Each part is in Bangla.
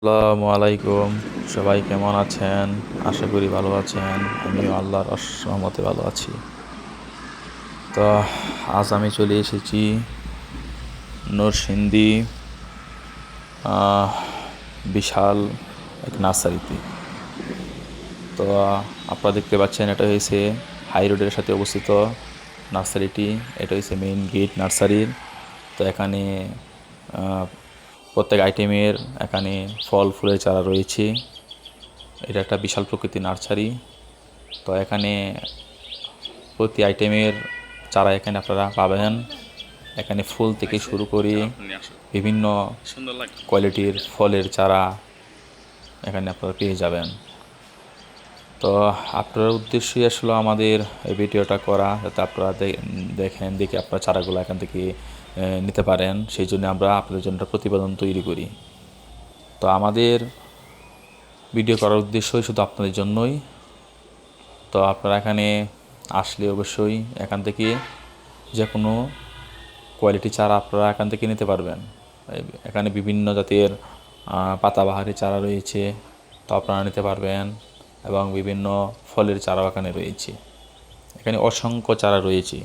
আসসালামু আলাইকুম। সবাই কেমন আছেন? আশা করি ভালো আছেন। আমিও আল্লাহর রহমতে ভালো আছি। তো আজ আমি চলে এসেছি নরসিংদী বিশাল এক নার্সারিতে। তো আপনারা দেখতে পাচ্ছেন, এটা হয়েছে হাই রোডের সাথে অবস্থিত নার্সারিটি। এটা হচ্ছে মেইন গেট নার্সারির। তো এখানে প্রত্যেক আইটেমের এখানে ফল ফুলের চারা রয়েছে। এটা একটা বিশাল প্রকৃতির নার্সারি। তো এখানে প্রতি আইটেমের চারা এখানে আপনারা পাবেন। এখানে ফুল থেকে শুরু করে বিভিন্ন কোয়ালিটির ফলের চারা এখানে আপনারা পেয়ে যাবেন। তো আপনার উদ্দেশ্যই আসলে আমাদের এই ভিডিওটা করা, যাতে আপনারা দেখে আপনারা চারাগুলো এখান থেকে নিতে পারেন। সেই জন্য আমরা আপনাদের জন্য প্রতিবেদন তৈরি করি। তো আমাদের ভিডিও করার উদ্দেশ্যই শুধু আপনাদের জন্যই। তো আপনারা এখানে আসলে অবশ্যই এখান থেকে যে কোনো কোয়ালিটি চারা আপনারা এখান থেকে নিতে পারবেন। এখানে বিভিন্ন জাতের পাতাবাহারি চারা রয়েছে, তো আপনারা নিতে পারবেন। এবং বিভিন্ন ফলের চারাও এখানে রয়েছে। এখানে অসংখ্য চারা রয়েছে,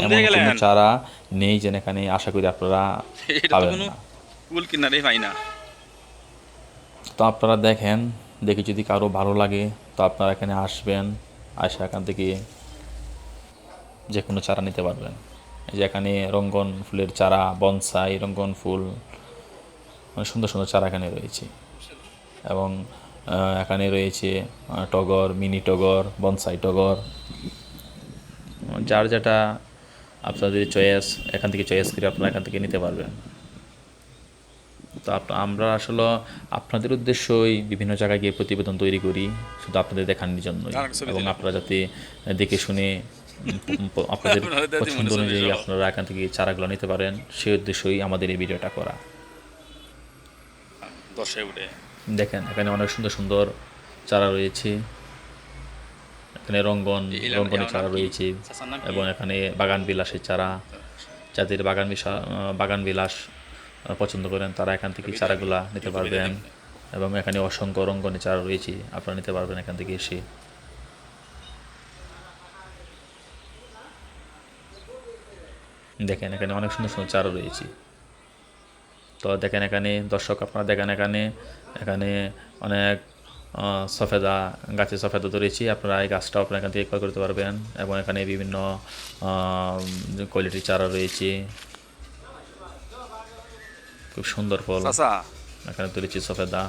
এমন কোনো চারা নেই যেন এখানে আশা করি আপনারা পাবেন না। তো আপনারা দেখে যদি কারো ভালো লাগে, তো আপনারা এখানে আসবেন, আসে এখান থেকে যে কোনো চারা নিতে পারবেন। এই যে এখানে রঙ্গন ফুলের চারা, বনসাই, রঙ্গন ফুল, মানে সুন্দর সুন্দর চারা এখানে রয়েছে। এবং এখানে রয়েছে টগর, মিনি টগর, বনসাই টগর, যার যেটা আপনাদের চয়েস, এখান থেকে চয়েস করে আপনারা এখান থেকে নিতে পারবেন। তো আমরা আসলে আপনাদের উদ্দেশ্যই বিভিন্ন জায়গায় গিয়ে প্রতিবেদন তৈরি করি, শুধু আপনাদের দেখানোর জন্যই। এবং আপনারা যাতে দেখে শুনে আপনাদের পছন্দ অনুযায়ী আপনারা এখান থেকে চারাগুলো নিতে পারেন, সেই উদ্দেশ্যই আমাদের এই ভিডিওটা করা। দেখেন এখানে অনেক সুন্দর সুন্দর চারা রয়েছে। এখানে রঙ্গনের চারা রয়েছে, এবং এখানে বাগান বিলাসের চারা। যাদের বাগান বিলাস পছন্দ করেন তারা এখান থেকে চারাগুলা নিতে পারবেন। এবং এখানে অসংখ্য রঙ্গনের চারা রয়েছে, আপনারা নিতে পারবেন এখান থেকে এসে। দেখেন এখানে অনেক সুন্দর সুন্দর চারা রয়েছে। তো দেখেন এখানে দর্শক, আপনারা দেখেন এখানে এখানে অনেক সফেদা গাছে সফেদা ধরেছি। আপনারা এই গাছটাও আপনারা এখান থেকে ক্রয় করতে পারবেন। এবং এখানে বিভিন্ন কোয়ালিটির চারা রয়েছে, খুব সুন্দর ফল। এখানে ধরেছি সফেদা।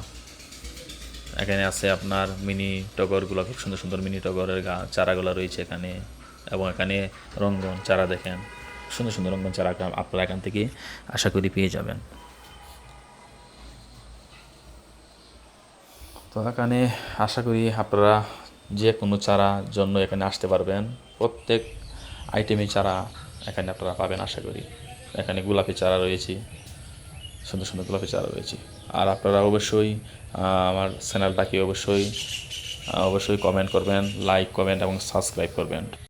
এখানে আছে আপনার মিনি টগরগুলো, খুব সুন্দর সুন্দর মিনি টগরের চারাগুলো রয়েছে এখানে। এবং এখানে রঙ্গন চারা, দেখেন সুন্দর সুন্দর রঙ্গন চারা আপনারা এখান থেকে আশা করি পেয়ে যাবেন। তো এখানে আশা করি আপনারা যে কোনো চারার জন্য এখানে আসতে পারবেন। প্রত্যেক আইটেমে চারা এখানে আপনারা পাবেন আশা করি। এখানে গোলাপি চারা রয়েছে, সুন্দর সুন্দর গোলাপি চারা রয়েছে। আর আপনারা অবশ্যই আমার চ্যানেলটাকে অবশ্যই কমেন্ট করবেন, লাইক, কমেন্ট এবং সাবস্ক্রাইব করবেন।